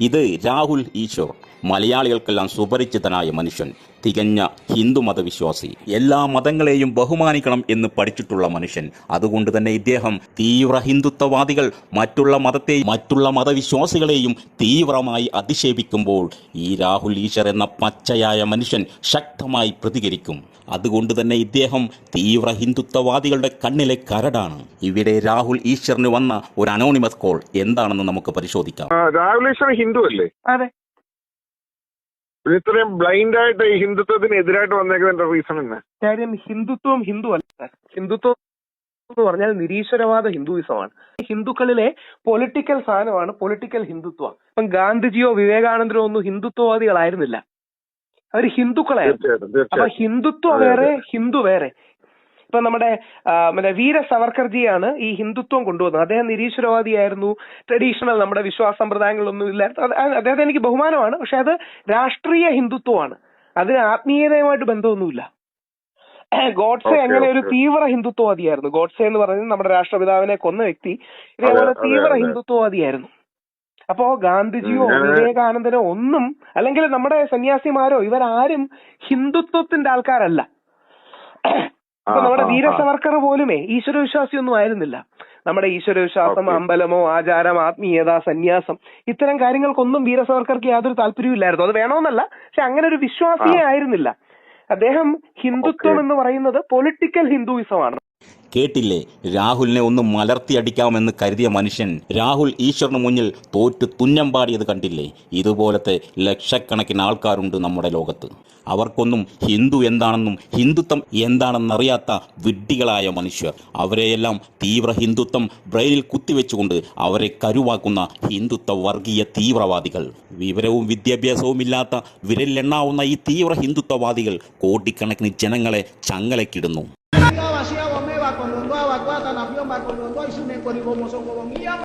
ഇത് രാഹുൽ ഈശ്വർ, മലയാളികൾക്കെല്ലാം സുപരിചിതനായ മനുഷ്യൻ, തികഞ്ഞ ഹിന്ദു മതവിശ്വാസി, എല്ലാ മതങ്ങളെയും ബഹുമാനിക്കണം എന്ന് പഠിച്ചിട്ടുള്ള മനുഷ്യൻ. അതുകൊണ്ട് തന്നെ ഇദ്ദേഹം തീവ്ര ഹിന്ദുത്വവാദികൾ മറ്റുള്ള മതവിശ്വാസികളെയും തീവ്രമായി അധിക്ഷേപിക്കുമ്പോൾ ഈ രാഹുൽ ഈശ്വർ എന്ന പച്ചയായ മനുഷ്യൻ ശക്തമായി പ്രതികരിക്കും. അതുകൊണ്ട് തന്നെ ഇദ്ദേഹം തീവ്ര ഹിന്ദുത്വവാദികളുടെ കണ്ണിലെ കരടാണ്. ഇവിടെ രാഹുൽ ഈശ്വറിന് വന്ന ഒരു അനോണിമസ് കോൾ എന്താണെന്ന് നമുക്ക് പരിശോധിക്കാം. രാഹുൽ ഈശ്വർ ഹിന്ദു അല്ലേ? അതെ. ഇത്രയും ബ്ലൈൻഡ് ആയിട്ട് ഈ ഹിന്ദുത്വത്തിന് എതിരായിട്ട് വന്നേക്കുന്നതിന്റെ റീസൺ എന്നാ? കാര്യം ഹിന്ദുത്വം ഹിന്ദു അല്ല. ഹിന്ദുത്വം എന്ന് പറഞ്ഞാൽ നിരീശ്വരവാദ ഹിന്ദുയിസമാണ്. ഹിന്ദുക്കളിലെ പൊളിറ്റിക്കൽ സാധനമാണ് പൊളിറ്റിക്കൽ ഹിന്ദുത്വം. ഇപ്പം ഗാന്ധിജിയോ വിവേകാനന്ദനോ ഒന്നും ഹിന്ദുത്വവാദികളായിരുന്നില്ല, അവർ ഹിന്ദുക്കളായിരുന്നു. അപ്പൊ ഹിന്ദുത്വം വേറെ, ഹിന്ദു വേറെ. ഇപ്പൊ നമ്മുടെ വീര സവർക്കർജിയാണ് ഈ ഹിന്ദുത്വം കൊണ്ടുവന്നത്. അദ്ദേഹം നിരീശ്വരവാദിയായിരുന്നു. ട്രഡീഷണൽ നമ്മുടെ വിശ്വാസ സമ്പ്രദായങ്ങളൊന്നും ഇല്ലായിരുന്നു. അദ്ദേഹത്തെ എനിക്ക് ബഹുമാനമാണ്. പക്ഷെ അത് രാഷ്ട്രീയ ഹിന്ദുത്വമാണ്, അതിന് ആത്മീയതയുമായിട്ട് ബന്ധമൊന്നുമില്ല. ഗോഡ്സെ അങ്ങനെ ഒരു തീവ്ര ഹിന്ദുത്വവാദിയായിരുന്നു. ഗോഡ്സെ എന്ന് പറയുന്നത് നമ്മുടെ രാഷ്ട്രപിതാവിനെ കൊന്ന വ്യക്തി ഇതേപോലെ തീവ്ര ഹിന്ദുത്വവാദിയായിരുന്നു. അപ്പോ ഗാന്ധിജിയോ വിവേകാനന്ദനോ ഒന്നും, അല്ലെങ്കിൽ നമ്മുടെ സന്യാസിമാരോ, ഇവരാരും ഹിന്ദുത്വത്തിന്റെ ആൾക്കാരല്ല. ഇപ്പൊ നമ്മുടെ വീര സവർക്കർ പോലുമേ ഈശ്വരവിശ്വാസിയൊന്നും ആയിരുന്നില്ല. നമ്മുടെ ഈശ്വരവിശ്വാസം, അമ്പലമോ, ആചാരം, ആത്മീയത, സന്യാസം, ഇത്തരം കാര്യങ്ങൾക്കൊന്നും വീര സവർക്കർക്ക് യാതൊരു താല്പര്യവും ഇല്ലായിരുന്നു. അത് വേണമെന്നല്ല, പക്ഷെ അങ്ങനെ ഒരു വിശ്വാസിയെ ആയിരുന്നില്ല അദ്ദേഹം. ഹിന്ദുത്വം എന്ന് പറയുന്നത് പൊളിറ്റിക്കൽ ഹിന്ദുയിസമാണ്. കേട്ടില്ലേ, രാഹുലിനെ ഒന്ന് മലർത്തിയടിക്കാമെന്ന് കരുതിയ മനുഷ്യൻ രാഹുൽ ഈശ്വറിന് മുന്നിൽ തോറ്റ് തുന്നം പാടിയത് കണ്ടില്ലേ? ഇതുപോലത്തെ ലക്ഷക്കണക്കിന് ആൾക്കാരുണ്ട് നമ്മുടെ ലോകത്ത്. അവർക്കൊന്നും ഹിന്ദു എന്താണെന്നും ഹിന്ദുത്വം എന്താണെന്നറിയാത്ത വിഡ്ഢികളായ മനുഷ്യർ. അവരെയെല്ലാം തീവ്ര ഹിന്ദുത്വം ബ്രെയിനിൽ കുത്തിവെച്ചുകൊണ്ട് അവരെ കരുവാക്കുന്ന ഹിന്ദുത്വ വർഗീയ തീവ്രവാദികൾ. വിവരവും വിദ്യാഭ്യാസവും ഇല്ലാത്ത വിരലിലെണ്ണാവുന്ന ഈ തീവ്ര ഹിന്ദുത്വവാദികൾ കോടിക്കണക്കിന് ജനങ്ങളെ ചങ്ങലക്കിടുന്നു.